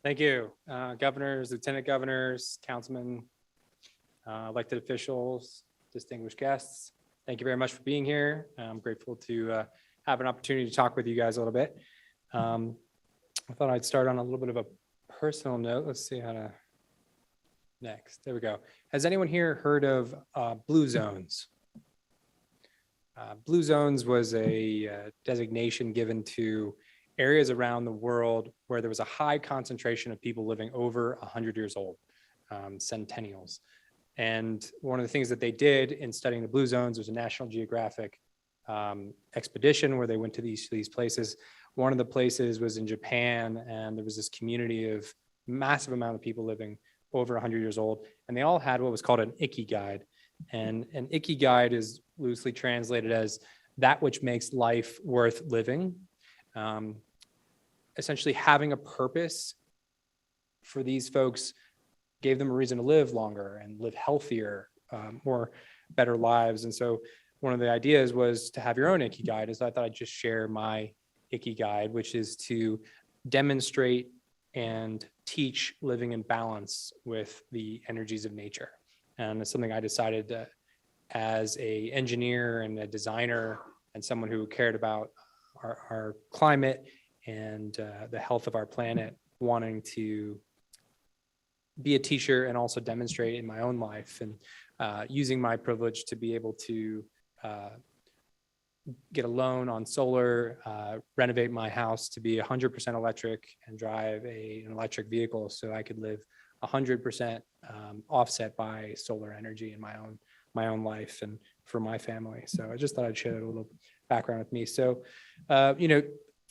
Thank you. Governors, lieutenant governors, councilmen, elected officials, distinguished guests. Thank you very much for being here. I'm grateful to have an opportunity to talk with you guys a little bit. I thought I'd start on a little bit of a personal note. Let's see how to next. There we go. Has anyone here heard of blue zones? Blue zones was a designation given to areas around the world where there was a high concentration of people living over 100 years old, centennials. And one of the things that they did in studying the blue zones was a National Geographic expedition where they went to these places. One of the places was in Japan, and there was this community of massive amount of people living over 100 years old, and they all had what was called an ikigai. And an ikigai is loosely translated as that which makes life worth living. Essentially having a purpose for these folks gave them a reason to live longer and live healthier, more better lives. And so one of the ideas was to have your own ikigai. And so I thought I'd just share my ikigai, which is to demonstrate and teach living in balance with the energies of nature. And it's something I decided that as an engineer and a designer and someone who cared about our climate and the health of our planet, wanting to be a teacher and also demonstrate in my own life, and using my privilege to be able to get a loan on solar, renovate my house to be 100% electric, and drive an electric vehicle so I could live 100% offset by solar energy in my own life and for my family. So I just thought I'd share a little background with me. So,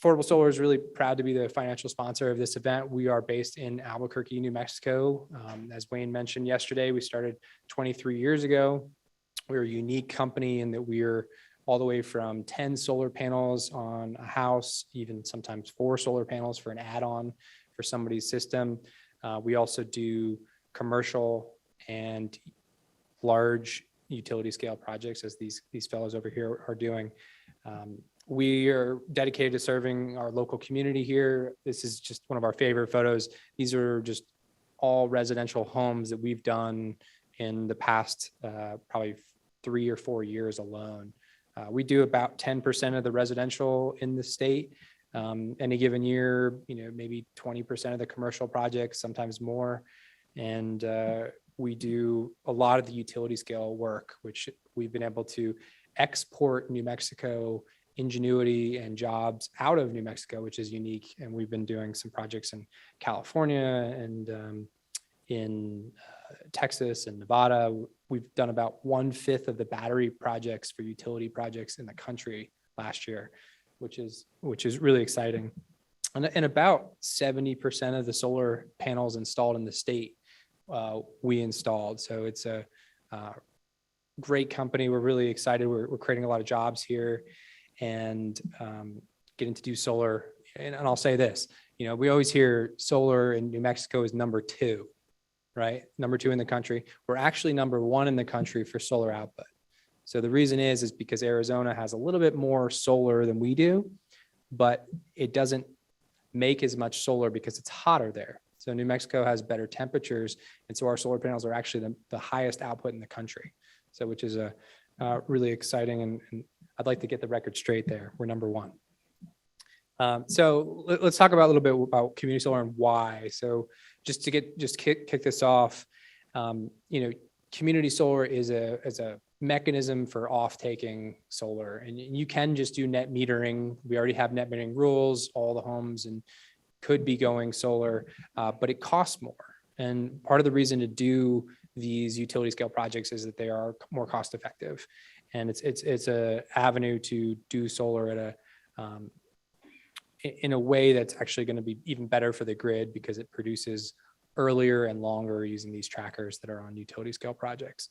Affordable Solar is really proud to be the financial sponsor of this event. We are based in Albuquerque, New Mexico. As Wayne mentioned yesterday, we started 23 years ago. We're a unique company in that we're all the way from 10 solar panels on a house, even sometimes 4 solar panels for an add-on for somebody's system. We also do commercial and large utility scale projects, as these fellows over here are doing. We are dedicated to serving our local community here. This is just one of our favorite photos. These are just all residential homes that we've done in the past probably 3 or 4 years alone. We do about 10% of the residential in the state. Any given year, maybe 20% of the commercial projects, sometimes more. And we do a lot of the utility scale work, which we've been able to export New Mexico ingenuity and jobs out of New Mexico, which is unique. And we've been doing some projects in California and in Texas and Nevada. We've done about 1/5 of the battery projects for utility projects in the country last year, which is really exciting. And about 70% of the solar panels installed in the state, we installed. So it's a great company. We're really excited. We're creating a lot of jobs here and getting to do solar. And I'll say this, we always hear solar in New Mexico is number 2, right? Number 2 in the country. We're actually number 1 in the country for solar output. So the reason is because Arizona has a little bit more solar than we do, but it doesn't make as much solar because it's hotter there. So New Mexico has better temperatures. And so our solar panels are actually the highest output in the country. So which is really exciting. And I'd like to get the record straight there. We're number 1. So let's talk about a little bit about community solar and why. So just to kick this off, community solar is a mechanism for off-taking solar, and you can just do net metering. We already have net metering rules. All the homes and could be going solar, but it costs more. And part of the reason to do these utility scale projects is that they are more cost effective. And it's a avenue to do solar at in a way that's actually going to be even better for the grid because it produces earlier and longer using these trackers that are on utility scale projects.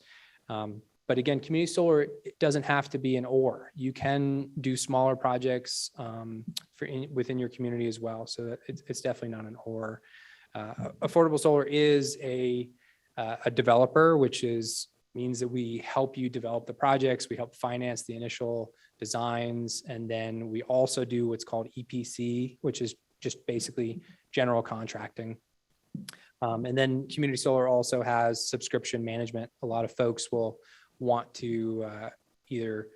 But again, community solar, it doesn't have to be an or. You can do smaller projects within your community as well. So that it's definitely not an or. Affordable Solar is a developer, which means that we help you develop the projects. We help finance the initial designs. And then we also do what's called EPC, which is just basically general contracting. And then community solar also has subscription management. A lot of folks will want to either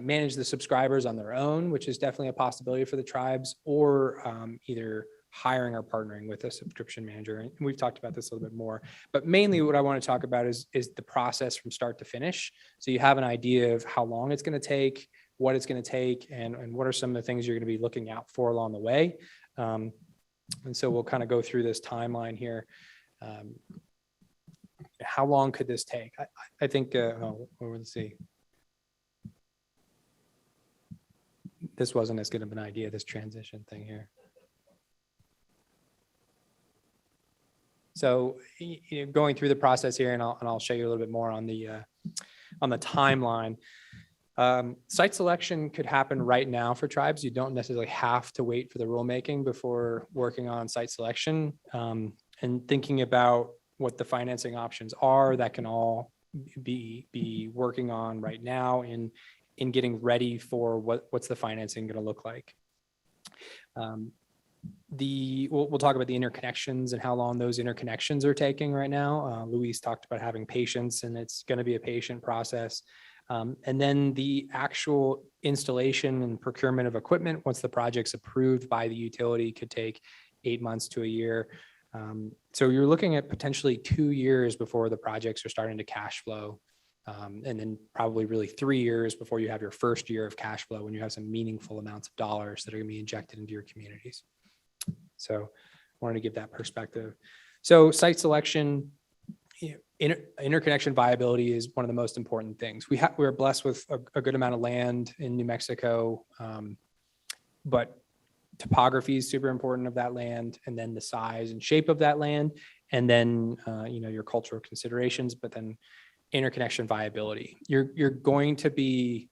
manage the subscribers on their own, which is definitely a possibility for the tribes, or either hiring or partnering with a subscription manager. And we've talked about this a little bit more, but mainly what I want to talk about is the process from start to finish. So you have an idea of how long it's going to take, what it's going to take, and what are some of the things you're going to be looking out for along the way. And so we'll kind of go through this timeline here. How long could this take? I think, let's see. This wasn't as good of an idea, this transition thing here. So going through the process here, and I'll show you a little bit more on the timeline. Site selection could happen right now for tribes. You don't necessarily have to wait for the rulemaking before working on site selection, and thinking about what the financing options are that can all be working on right now in getting ready for what's the financing going to look like. We'll talk about the interconnections and how long those interconnections are taking right now. Luis talked about having patience, and it's going to be a patient process. And then the actual installation and procurement of equipment, once the project's approved by the utility, could take 8 months to a year. So you're looking at potentially 2 years before the projects are starting to cash flow. And then probably really 3 years before you have your first year of cash flow, when you have some meaningful amounts of dollars that are going to be injected into your communities. So I wanted to give that perspective. So site selection, interconnection viability is one of the most important things. We're blessed with a good amount of land in New Mexico, but topography is super important of that land, and then the size and shape of that land, and then your cultural considerations, but then interconnection viability. You're going to be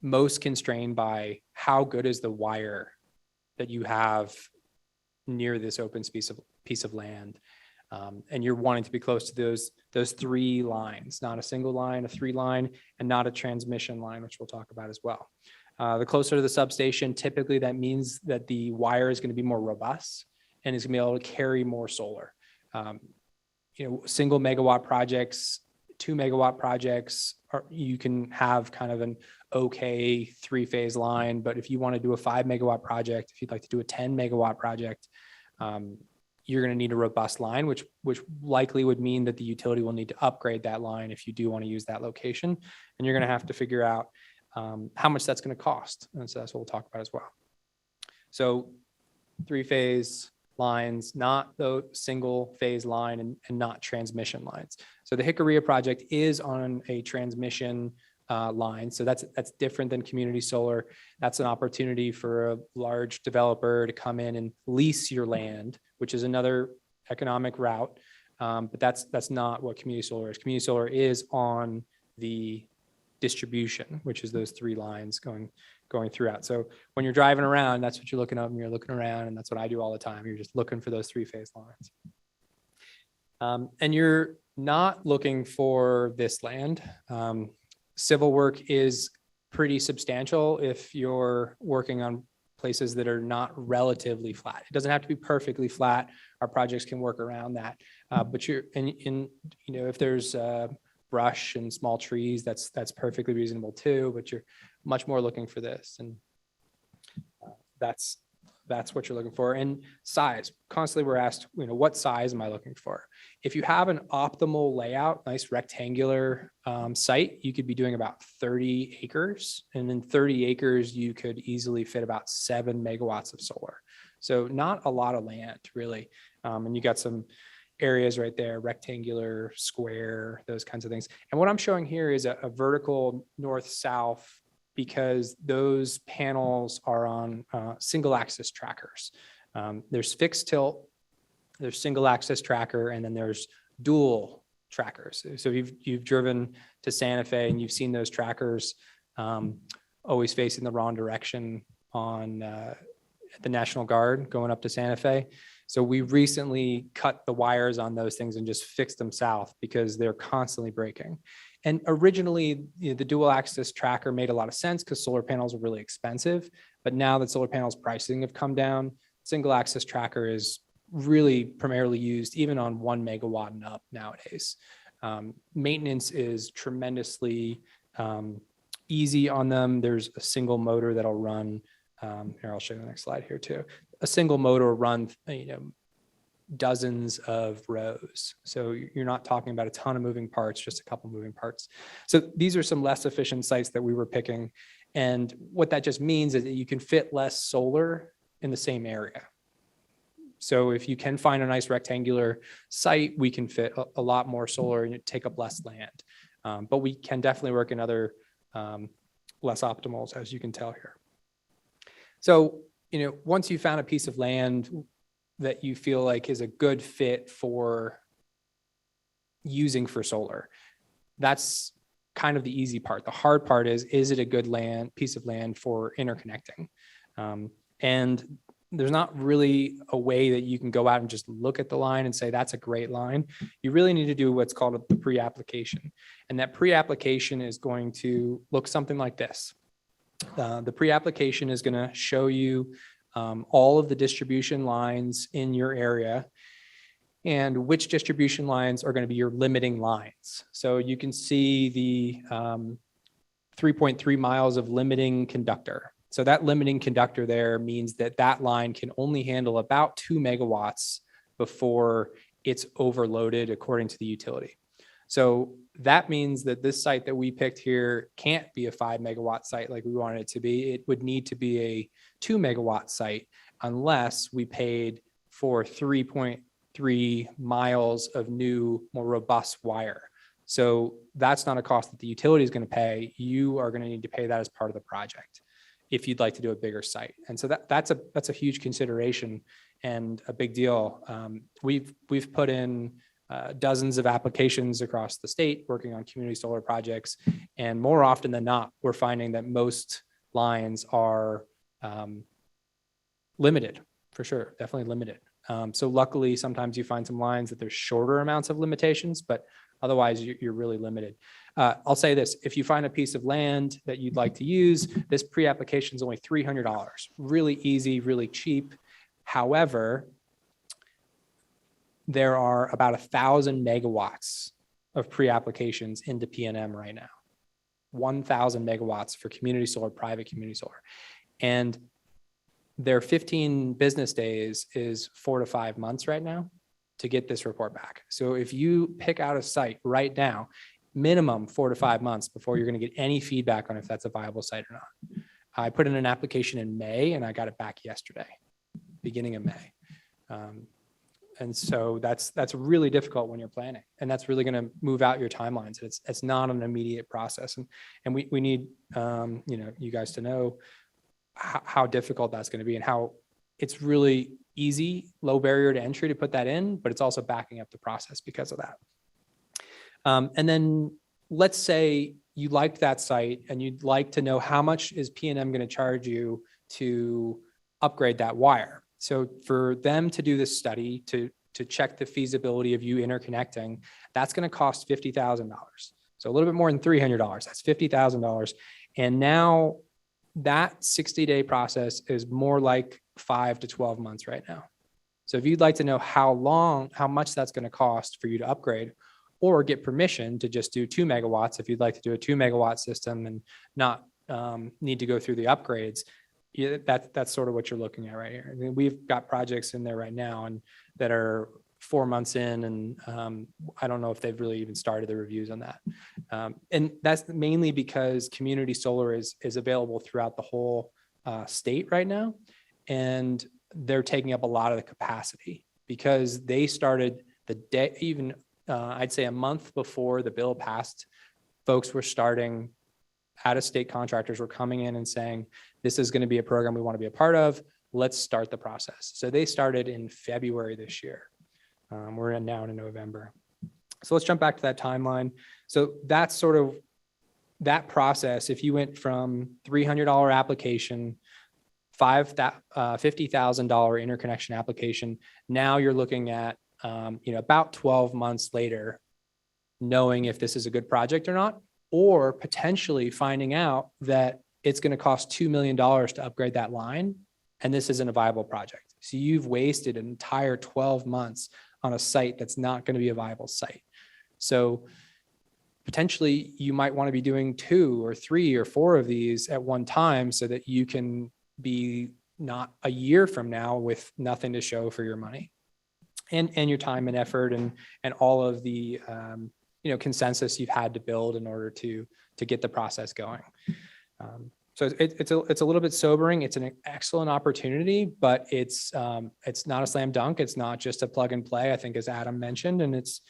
most constrained by how good is the wire that you have near this open piece of land. And you're wanting to be close to those 3 lines, not a single line, a 3 line, and not a transmission line, which we'll talk about as well. The closer to the substation, typically that means that the wire is going to be more robust and is going to be able to carry more solar. Single megawatt projects, 2 megawatt projects, you can have kind of an okay 3-phase line, but if you want to do a 5 megawatt project, if you'd like to do a 10 megawatt project, you're going to need a robust line, which likely would mean that the utility will need to upgrade that line if you do want to use that location. And you're going to have to figure out how much that's going to cost. And so that's what we'll talk about as well. So 3-phase lines, not the single phase line, and not transmission lines. So the Jicarilla project is on a transmission line. So that's different than community solar. That's an opportunity for a large developer to come in and lease your land, which is another economic route. But that's not what community solar is. Community solar is on the distribution, which is those 3 lines going throughout. So when you're driving around, that's what you're looking up, and you're looking around, and that's what I do all the time. You're just looking for those 3-phase lines. And you're not looking for this land. Civil work is pretty substantial if you're working on places that are not relatively flat. It doesn't have to be perfectly flat. Our projects can work around that. But you're if there's brush and small trees, that's perfectly reasonable too, but you're much more looking for this. And that's what you're looking for. And size, constantly we're asked, what size am I looking for? If you have an optimal layout, nice rectangular site, you could be doing about 30 acres. And in 30 acres, you could easily fit about 7 megawatts of solar. So not a lot of land really. And you got some areas right there, rectangular, square, those kinds of things. And what I'm showing here is a vertical north-south, because those panels are on single axis trackers. There's fixed tilt, there's single axis tracker, and then there's dual trackers. So you've driven to Santa Fe and you've seen those trackers always facing the wrong direction on the National Guard going up to Santa Fe. So we recently cut the wires on those things and just fixed them south because they're constantly breaking. And originally, the dual axis tracker made a lot of sense because solar panels are really expensive. But now that solar panels pricing have come down, single axis tracker is really primarily used even on 1 megawatt and up nowadays. Maintenance is tremendously easy on them. There's a single motor that'll run, here, I'll show you the next slide here too. A single motor will run, dozens of rows. So you're not talking about a ton of moving parts, just a couple moving parts. So these are some less efficient sites that we were picking. And what that just means is that you can fit less solar in the same area. So if you can find a nice rectangular site, we can fit a lot more solar and take up less land. But we can definitely work in other less optimals, as you can tell here. So, once you found a piece of land that you feel like is a good fit for using for solar, that's kind of the easy part. The hard part is it a good piece of land for interconnecting? And there's not really a way that you can go out and just look at the line and say, that's a great line. You really need to do what's called the pre-application. And that pre-application is going to look something like this. The pre-application is going to show you all of the distribution lines in your area and which distribution lines are going to be your limiting lines. So you can see the 3.3 miles of limiting conductor. So that limiting conductor there means that that line can only handle about 2 megawatts before it's overloaded according to the utility. So that means that this site that we picked here can't be a 5 megawatt site like we wanted it to be. It would need to be a 2 megawatt site unless we paid for 3.3 miles of new, more robust wire. So that's not a cost that the utility is going to pay. You are going to need to pay that as part of the project if you'd like to do a bigger site. And so that's a huge consideration and a big deal. We've put in dozens of applications across the state working on community solar projects. And more often than not, we're finding that most lines are limited, for sure, definitely limited. So luckily, sometimes you find some lines that there's shorter amounts of limitations, but otherwise you're really limited. I'll say this, if you find a piece of land that you'd like to use, this pre-application is only $300, really easy, really cheap. However, there are about 1,000 megawatts of pre-applications into PNM right now. 1,000 megawatts for community solar, private community solar. And their 15 business days is 4 to 5 months right now to get this report back. So if you pick out a site right now, minimum 4 to 5 months before you're going to get any feedback on if that's a viable site or not. I put in an application in May and I got it back yesterday, beginning of May. And so that's really difficult when you're planning, and that's really going to move out your timelines. It's not an immediate process, and we need you guys to know how difficult that's going to be and how it's really easy, low barrier to entry to put that in, but it's also backing up the process because of that. And then let's say you liked that site and you'd like to know how much is PNM going to charge you to upgrade that wire. So for them to do this study to check the feasibility of you interconnecting, that's going to cost $50,000. So a little bit more than $300. That's $50,000. And now that 60-day process is more like 5 to 12 months right now. So if you'd like to know how much that's going to cost for you to upgrade or get permission to just do 2 megawatts, if you'd like to do a 2 megawatt system and not need to go through the upgrades, that's sort of what you're looking at right here. I mean, we've got projects in there right now and that are 4 months in, and I don't know if they've really even started the reviews on that. And that's mainly because community solar is available throughout the whole state right now. And they're taking up a lot of the capacity because they started the day, even I'd say a month before the bill passed, folks were starting, out-of-state contractors were coming in and saying, this is going to be a program we want to be a part of. Let's start the process. So they started in February this year. We're now in November. So let's jump back to that timeline. So that's sort of that process. If you went from $300 application, $50,000 interconnection application, now you're looking at about 12 months later, knowing if this is a good project or not, or potentially finding out that it's going to cost $2 million to upgrade that line, and this isn't a viable project. So you've wasted an entire 12 months on a site that's not going to be a viable site. So potentially you might want to be doing 2 or 3 or 4 of these at one time so that you can be not a year from now with nothing to show for your money and your time and effort and all of the consensus you've had to build in order to get the process going. So it's a little bit sobering. It's an excellent opportunity, but it's not a slam dunk. It's not just a plug and play, I think, as Adam mentioned, and it's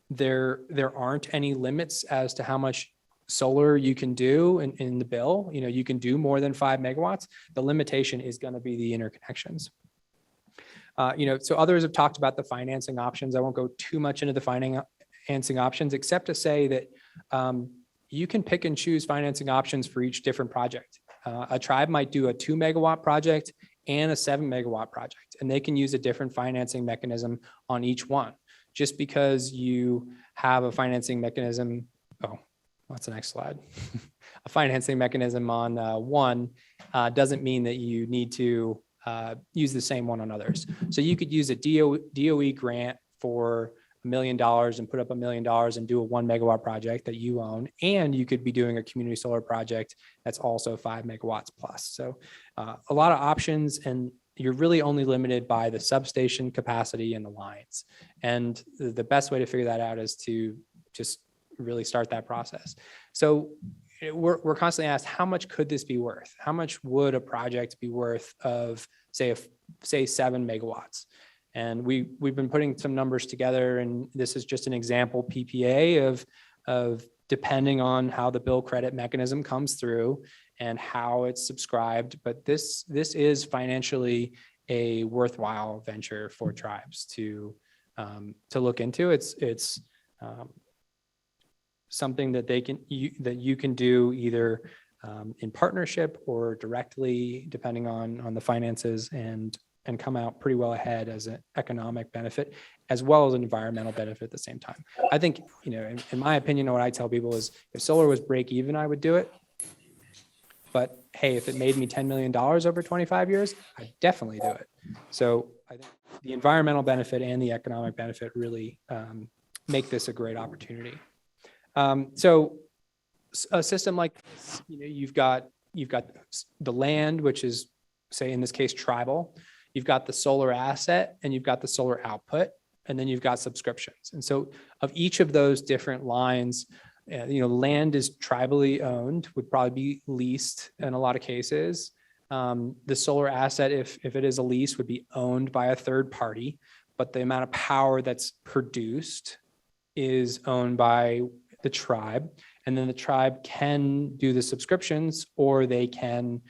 there aren't any limits as to how much solar you can do in the bill. You can do more than 5 megawatts. The limitation is going to be the interconnections. So others have talked about the financing options. I won't go too much into the financing options, except to say that you can pick and choose financing options for each different project. A tribe might do a 2 megawatt project and a 7 megawatt project, and they can use a different financing mechanism on each one. Just because you have a financing mechanism, what's the next slide? A financing mechanism on one doesn't mean that you need to use the same one on others. So you could use a DOE grant for $1 million and put up $1 million and do a 1 megawatt project that you own. And you could be doing a community solar project that's also 5 megawatts plus. So a lot of options, and you're really only limited by the substation capacity and the lines. And the best way to figure that out is to just really start that process. So we're constantly asked, how much could this be worth? How much would a project be worth of, say 7 megawatts? And we've been putting some numbers together, and this is just an example PPA of depending on how the bill credit mechanism comes through and how it's subscribed. But this is financially a worthwhile venture for tribes to look into. It's something that you can do either in partnership or directly, depending on the finances, and come out pretty well ahead as an economic benefit as well as an environmental benefit at the same time. I think, in my opinion, what I tell people is if solar was break even, I would do it. But hey, if it made me $10 million over 25 years, I'd definitely do it. So I think the environmental benefit and the economic benefit really make this a great opportunity. So a system like this, you've got the land, which is, say in this case, tribal. You've got the solar asset and you've got the solar output, and then you've got subscriptions. And so of each of those different lines, land is tribally owned, would probably be leased in a lot of cases. The solar asset, if it is a lease, would be owned by a third party, but the amount of power that's produced is owned by the tribe. And then the tribe can do the subscriptions, or they can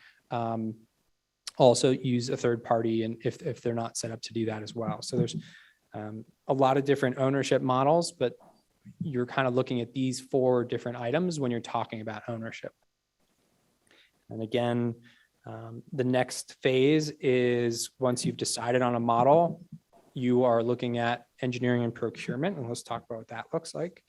also use a third party, and if they're not set up to do that as well. So there's a lot of different ownership models, but you're kind of looking at these 4 different items when you're talking about ownership. And again, the next phase is once you've decided on a model, you are looking at engineering and procurement, and let's talk about what that looks like.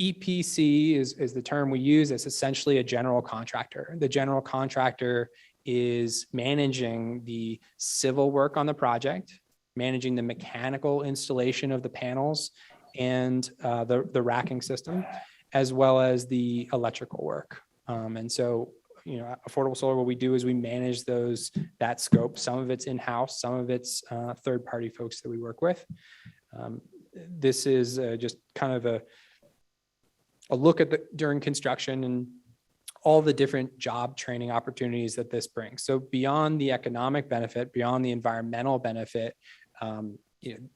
EPC is the term we use. It's essentially a general contractor. The general contractor is managing the civil work on the project, managing the mechanical installation of the panels and the racking system, as well as the electrical work. And so, Affordable Solar, what we do is we manage that scope. Some of it's in-house, some of it's third-party folks that we work with. This is just kind of a look at during construction and all the different job training opportunities that this brings. So beyond the economic benefit, beyond the environmental benefit,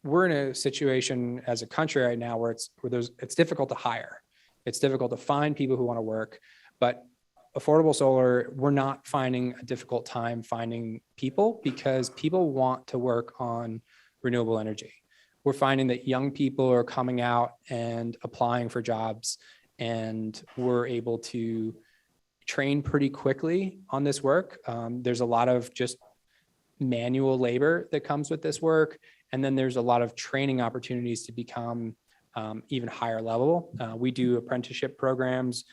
we're in a situation as a country right now where it's difficult to hire. It's difficult to find people who want to work, but Affordable Solar, we're not finding a difficult time finding people because people want to work on renewable energy. We're finding that young people are coming out and applying for jobs, and we're able to train pretty quickly on this work. There's a lot of just manual labor that comes with this work. And then there's a lot of training opportunities to become even higher level. We do apprenticeship programs.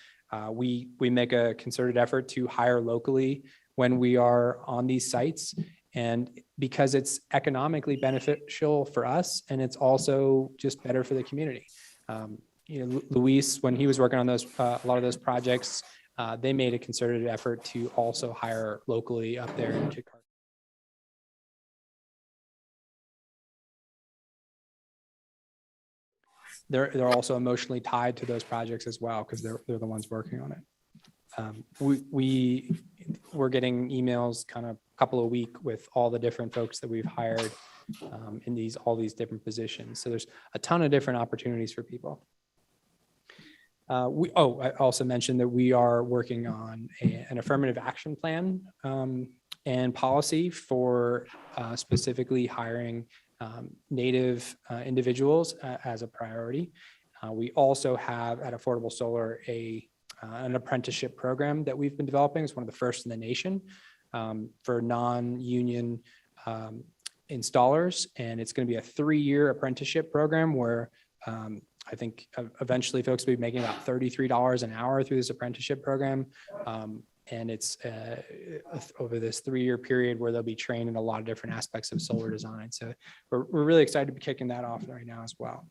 We make a concerted effort to hire locally when we are on these sites. And because it's economically beneficial for us, and it's also just better for the community. Luis, when he was working on those, a lot of those projects, they made a concerted effort to also hire locally up there in Chicago. They're also emotionally tied to those projects as well, because they're the ones working on it. We're getting emails kind of a couple a week with all the different folks that we've hired in all these different positions. So there's a ton of different opportunities for people. I also mentioned that we are working on an affirmative action plan and policy for specifically hiring Native individuals as a priority. We also have at Affordable Solar an apprenticeship program that we've been developing. It's one of the first in the nation for non-union installers. And it's going to be a 3-year apprenticeship program where I think eventually folks will be making about $33 an hour through this apprenticeship program. And it's over this 3-year period where they'll be trained in a lot of different aspects of solar design. So we're really excited to be kicking that off right now as well.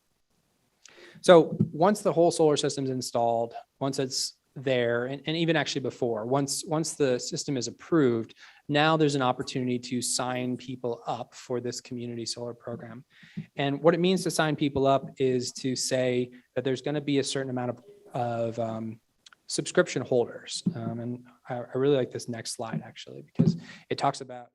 So once the whole solar system's installed, once it's there, and even actually before, once the system is approved, now there's an opportunity to sign people up for this community solar program. And what it means to sign people up is to say that there's going to be a certain amount of subscription holders. And I really like this next slide, actually, because it talks about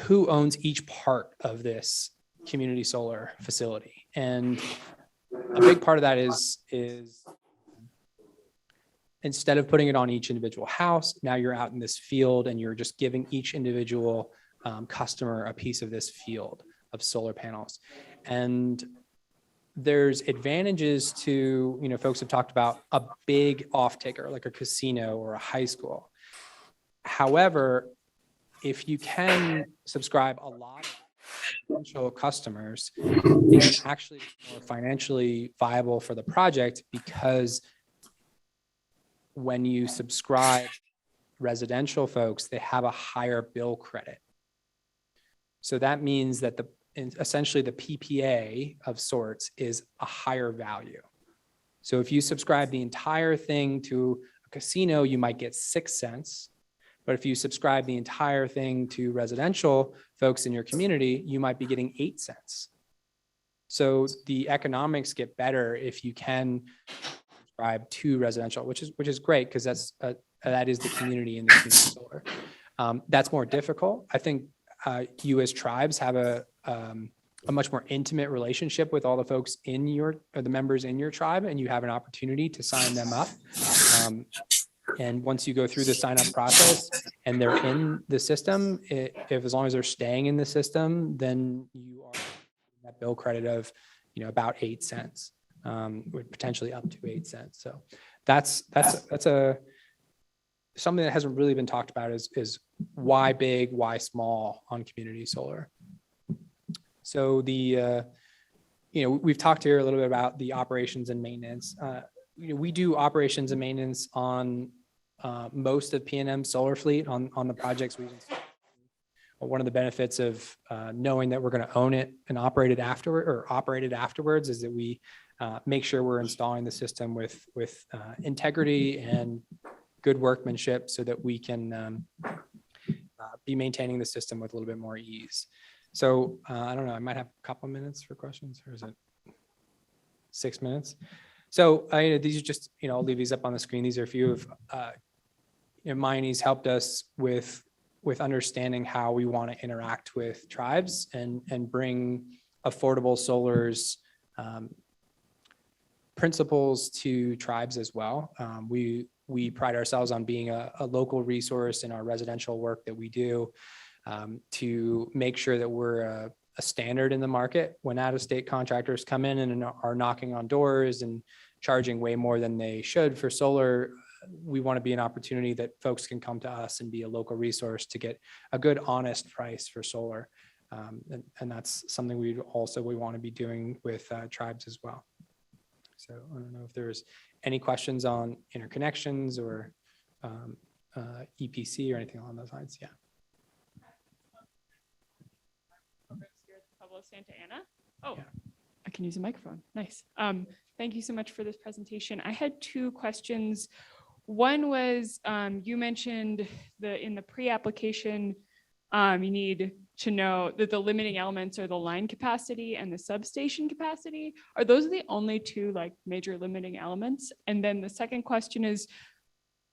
who owns each part of this community solar facility. And a big part of that is instead of putting it on each individual house, now you're out in this field and you're just giving each individual customer a piece of this field of solar panels. And there's advantages to, folks have talked about a big off-taker like a casino or a high school. However, if you can subscribe a lot of potential customers, it can actually be more financially viable for the project, because when you subscribe residential folks, they have a higher bill credit. So that means that essentially the PPA of sorts is a higher value. So if you subscribe the entire thing to a casino, you might get 6 cents. But if you subscribe the entire thing to residential folks in your community, you might be getting 8 cents. So the economics get better if you can subscribe to residential, which is great, because that is the community in the community solar. That's more difficult. I think you as tribes have a much more intimate relationship with all the folks the members in your tribe, and you have an opportunity to sign them up. And once you go through the sign up process and they're in the system, as long as they're staying in the system, then you are that bill credit of, about 8 cents, potentially up to 8 cents. So that's something that hasn't really been talked about is why big, why small on community solar. So we've talked here a little bit about the operations and maintenance. We do operations and maintenance on most of PNM solar fleet on the projects we install. One of the benefits of knowing that we're going to own it and operate it afterwards is that we make sure we're installing the system with integrity and good workmanship, so that we can be maintaining the system with a little bit more ease. So I don't know, I might have a couple of minutes for questions, or is it 6 minutes? So these are just, I'll leave these up on the screen. These are a few of Mayani's helped us with understanding how we want to interact with tribes and bring Affordable Solar's principles to tribes as well. We pride ourselves on being a local resource in our residential work that we do, to make sure that we're a standard in the market. When out-of-state contractors come in and are knocking on doors and charging way more than they should for solar, we want to be an opportunity that folks can come to us and be a local resource to get a good, honest price for solar. And that's something we want to be doing with tribes as well. So I don't know if there's any questions on interconnections or EPC or anything along those lines. Yeah. Pueblo Santa Ana. Oh, Yeah. I can use a microphone. Nice. Thank you so much for this presentation. I had two questions. One was, you mentioned in the pre-application, you need to know that the limiting elements are the line capacity and the substation capacity. Are those the only two like major limiting elements? And then the second question is,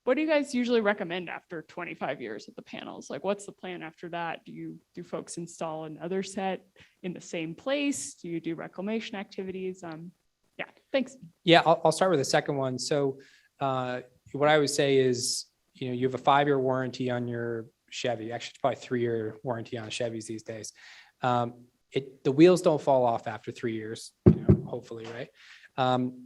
what do you guys usually recommend after 25 years of the panels? Like, what's the plan after that? Do folks install another set in the same place? Do you do reclamation activities? Yeah, thanks. Yeah, I'll start with the second one. So what I would say is, you have a 5-year warranty on your Chevy. Actually, it's probably 3-year warranty on Chevys these days. The wheels don't fall off after 3 years, hopefully, right?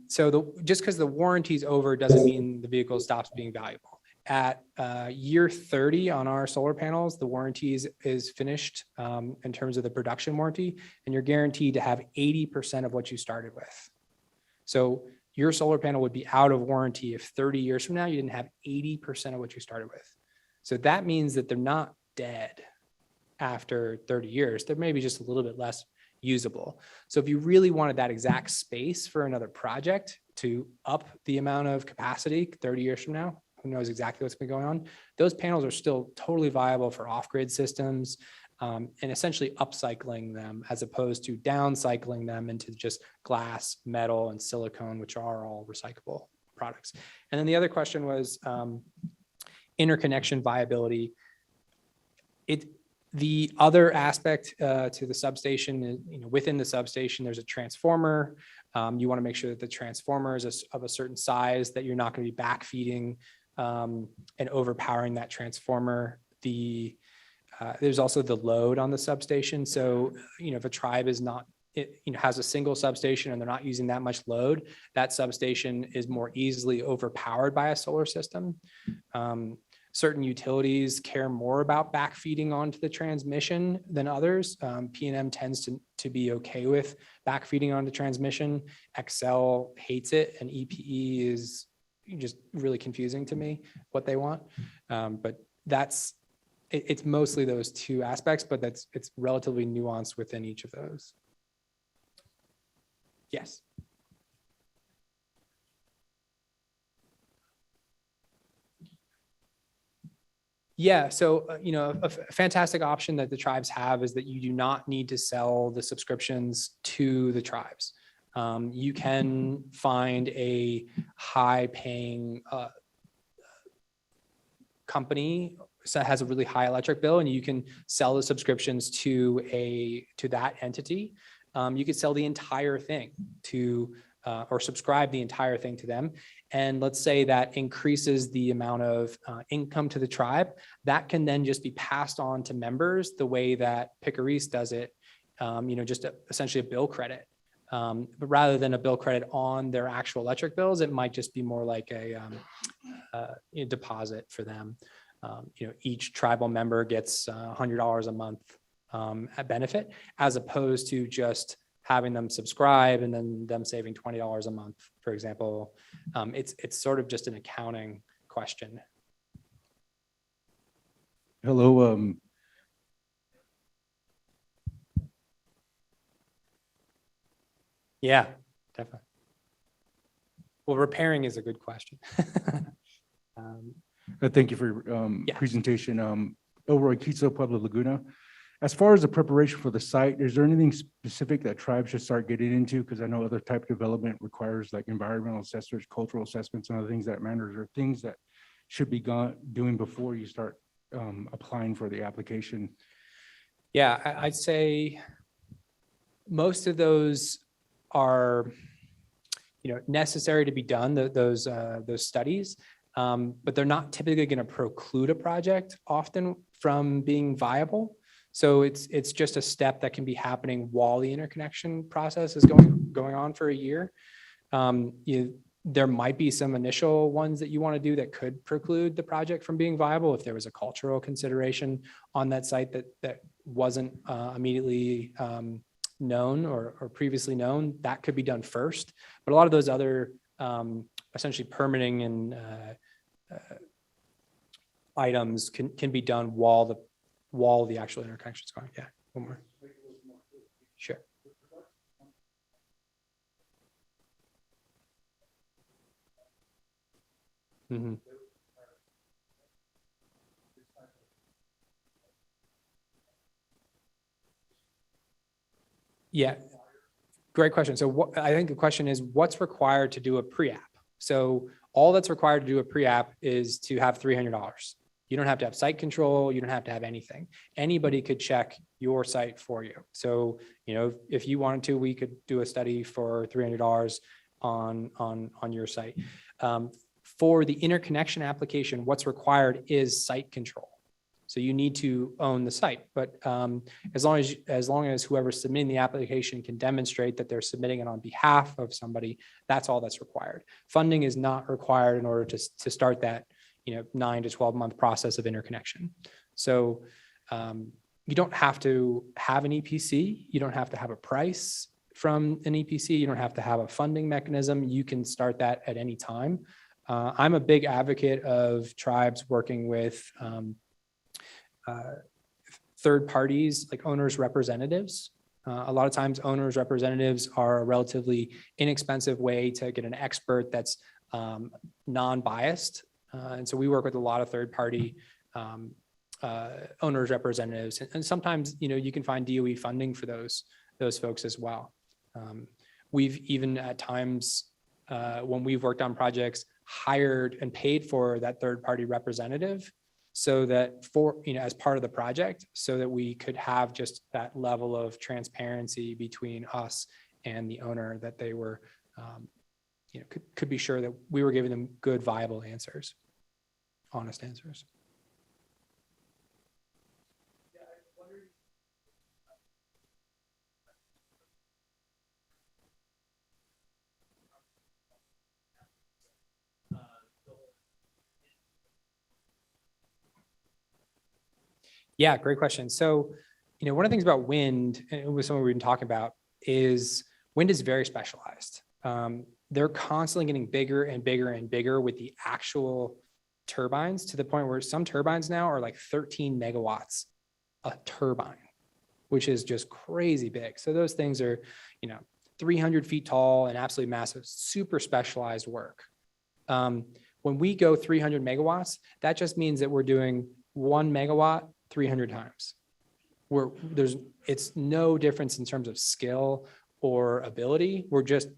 So just because the warranty's over doesn't mean the vehicle stops being valuable. At year 30 on our solar panels, the warranty is finished in terms of the production warranty, and you're guaranteed to have 80% of what you started with. So your solar panel would be out of warranty if 30 years from now you didn't have 80% of what you started with. So that means that they're not dead after 30 years. They're maybe just a little bit less usable. So if you really wanted that exact space for another project to up the amount of capacity 30 years from now, who knows exactly what's been going on, those panels are still totally viable for off-grid systems, and essentially upcycling them as opposed to downcycling them into just glass, metal, and silicone, which are all recyclable products. And then the other question was interconnection viability. The other aspect to the substation is, within the substation, there's a transformer. You want to make sure that the transformer is of a certain size that you're not going to be backfeeding and overpowering that transformer. There's also the load on the substation. So, if a tribe is not, has a single substation and they're not using that much load, that substation is more easily overpowered by a solar system. Certain utilities care more about backfeeding onto the transmission than others. P&M tends to be okay with backfeeding onto transmission. Xcel hates it, and EPE is just really confusing to me what they want. But it's mostly those two aspects, but it's relatively nuanced within each of those. Yes. Yeah, so a fantastic option that the tribes have is that you do not need to sell the subscriptions to the tribes. You can find a high-paying company that has a really high electric bill, and you can sell the subscriptions to that entity. You could sell the entire thing or subscribe the entire thing to them. And let's say that increases the amount of income to the tribe. That can then just be passed on to members the way that Picarise does it, just essentially a bill credit. But rather than a bill credit on their actual electric bills, it might just be more like a deposit for them. Each tribal member gets $100 a month at benefit, as opposed to just having them subscribe and then them saving $20 a month, for example. It's sort of just an accounting question. Hello. Yeah, definitely. Well, repairing is a good question. Thank you for your presentation. Elroy Quito, Pueblo Laguna. As far as the preparation for the site, is there anything specific that tribes should start getting into? Because I know other type of development requires like environmental assessments, cultural assessments, and other things that matters, or things that should be doing before you start applying for the application. Yeah, I'd say most of those are, necessary to be done, those studies, but they're not typically going to preclude a project often from being viable. So it's just a step that can be happening while the interconnection process is going on for a year. There might be some initial ones that you want to do that could preclude the project from being viable if there was a cultural consideration on that site that wasn't immediately known or previously known. That could be done first. But a lot of those other essentially permitting and items can be done while the actual interconnection is going. Yeah, one more. Sure. Mhm. Yeah, great question. So what I think the question is, what's required to do a pre-app? So all that's required to do a pre-app is to have $300. You don't have to have site control. You don't have to have anything. Anybody could check your site for you. So, if you wanted to, we could do a study for $300 on your site. For the interconnection application, what's required is site control. So you need to own the site, but as long as whoever's submitting the application can demonstrate that they're submitting it on behalf of somebody, that's all that's required. Funding is not required in order to start that 9 to 12 month process of interconnection. So you don't have to have an EPC. You don't have to have a price from an EPC. You don't have to have a funding mechanism. You can start that at any time. I'm a big advocate of tribes working with third parties like owners' representatives. A lot of times owners' representatives are a relatively inexpensive way to get an expert that's non-biased. And so we work with a lot of third party owners' representatives. And sometimes, you can find DOE funding for those folks as well. We've even at times when we've worked on projects, hired and paid for that third party representative so that as part of the project, so that we could have just that level of transparency between us and the owner, that they were, could be sure that we were giving them good, viable answers, honest answers. Yeah, great question. So, one of the things about wind, and it was something we've been talking about, is wind is very specialized. They're constantly getting bigger and bigger and bigger with the actual turbines, to the point where some turbines now are like 13 megawatts a turbine, which is just crazy big. So those things are, 300 feet tall and absolutely massive, super specialized work. When we go 300 megawatts, that just means that we're doing 1 megawatt 300 times. It's no difference in terms of skill or ability. We're just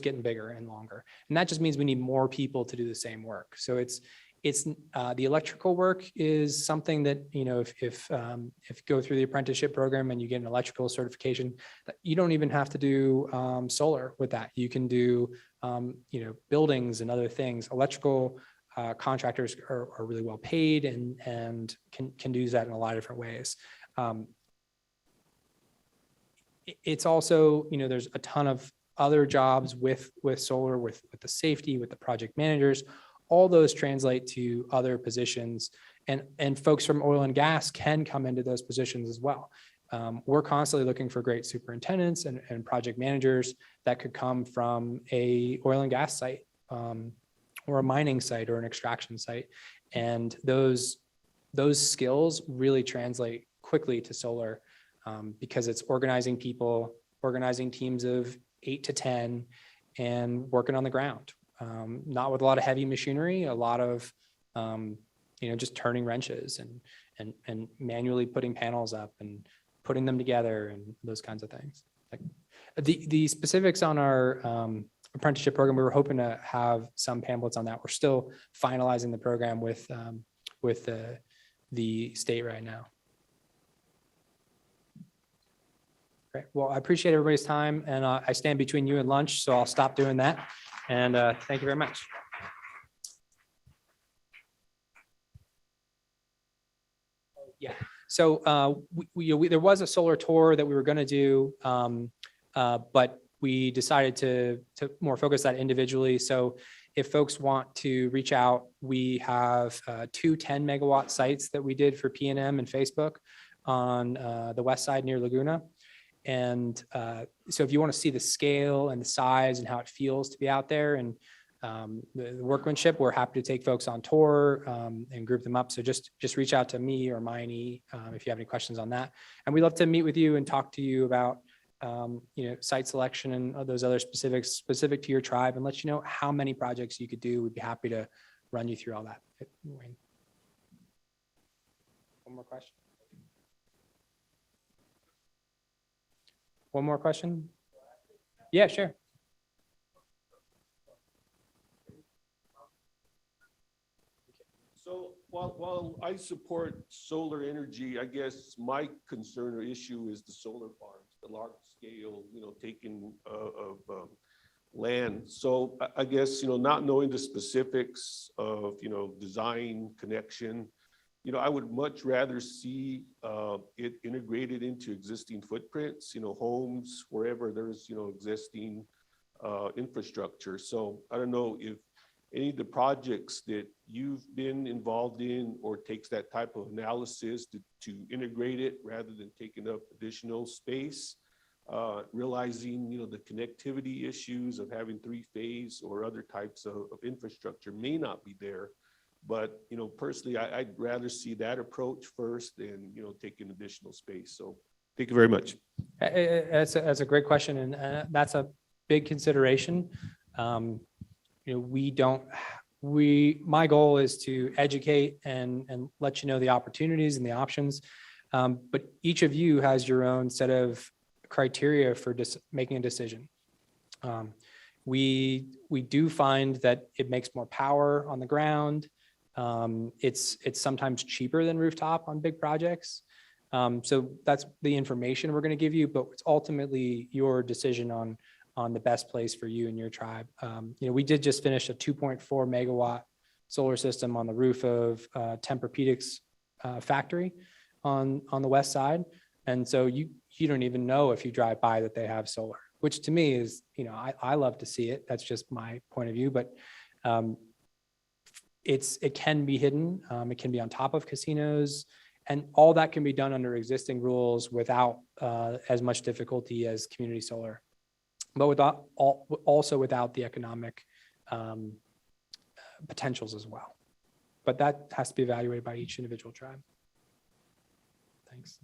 getting bigger and longer. And that just means we need more people to do the same work. So it's the electrical work is something that, if you go through the apprenticeship program and you get an electrical certification, you don't even have to do solar with that. You can do, buildings and other things. Electrical contractors are really well paid and can do that in a lot of different ways. It's also, there's a ton of other jobs with solar, with the safety, with the project managers. All those translate to other positions, and folks from oil and gas can come into those positions as well. We're constantly looking for great superintendents and project managers that could come from a oil and gas site, or a mining site or an extraction site. And those skills really translate quickly to solar, because it's organizing people, organizing teams of 8 to 10 and working on the ground. Not with a lot of heavy machinery, a lot of, just turning wrenches and manually putting panels up and putting them together and those kinds of things. Like the specifics on our apprenticeship program, we were hoping to have some pamphlets on that. We're still finalizing the program with the state right now. Great. Well, I appreciate everybody's time, and I stand between you and lunch, so I'll stop doing that. And thank you very much. Yeah. So there was a solar tour that we were going to do, but we decided to more focus that individually. So if folks want to reach out, we have 2 10 megawatt sites that we did for PNM and Facebook on the west side near Laguna. And so if you want to see the scale and the size and how it feels to be out there, and the workmanship, we're happy to take folks on tour and group them up. So just reach out to me or Miney if you have any questions on that. And we'd love to meet with you and talk to you about site selection and those other specifics specific to your tribe, and let you know how many projects you could do. We'd be happy to run you through all that. Wayne. One more question. One more question? Yeah, sure. So while I support solar energy, I guess my concern or issue is the solar farms, the large scale, taking of land. So I guess, not knowing the specifics of, design, connection, I would much rather see it integrated into existing footprints, homes, wherever there's, existing infrastructure. So I don't know if any of the projects that you've been involved in or takes that type of analysis to integrate it rather than taking up additional space, realizing, the connectivity issues of having three-phase or other types of infrastructure may not be there. But, personally, I'd rather see that approach first than, taking additional space. So thank you very much. That's a great question. And that's a big consideration. My goal is to educate and let you know the opportunities and the options. But each of you has your own set of criteria for making a decision. We do find that it makes more power on the ground. It's sometimes cheaper than rooftop on big projects. So that's the information we're going to give you, but it's ultimately your decision on the best place for you and your tribe. We did just finish a 2.4 megawatt solar system on the roof of Tempur-Pedic's factory on the west side. And so you don't even know if you drive by that they have solar, which to me is, I love to see it. That's just my point of view, but it can be hidden. It can be on top of casinos, and all that can be done under existing rules without as much difficulty as community solar, but also without the economic potentials as well. But that has to be evaluated by each individual tribe. Thanks.